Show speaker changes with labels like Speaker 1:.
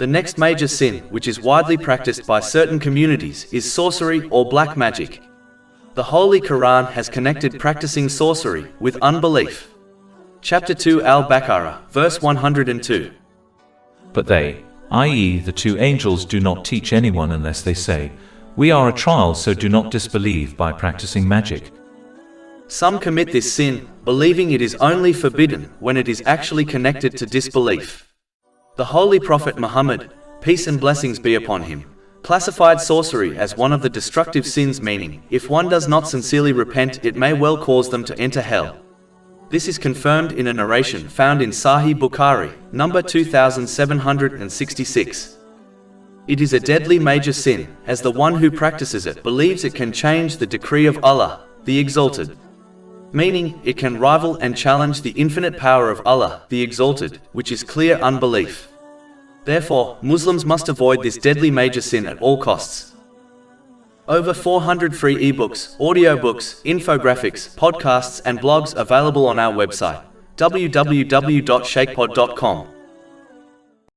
Speaker 1: The next major sin, which is widely practiced by certain communities, is sorcery or black magic. The Holy Quran has connected practicing sorcery with unbelief. Chapter 2 Al-Baqarah, verse 102.
Speaker 2: But they, i.e., the two angels, do not teach anyone unless they say, "We are a trial, so do not disbelieve by practicing magic."
Speaker 1: Some commit this sin, believing it is only forbidden when it is actually connected to disbelief. The Holy Prophet Muhammad, peace and blessings be upon him, classified sorcery as one of the destructive sins, meaning, if one does not sincerely repent, it may well cause them to enter hell. This is confirmed in a narration found in Sahih Bukhari, number 2766. It is a deadly major sin, as the one who practices it believes it can change the decree of Allah, the Exalted. Meaning, it can rival and challenge the infinite power of Allah, the Exalted, which is clear unbelief. Therefore, Muslims must avoid this deadly major sin at all costs. Over 400 free ebooks, audiobooks, infographics, podcasts and blogs available on our website, www.shaykhpod.com.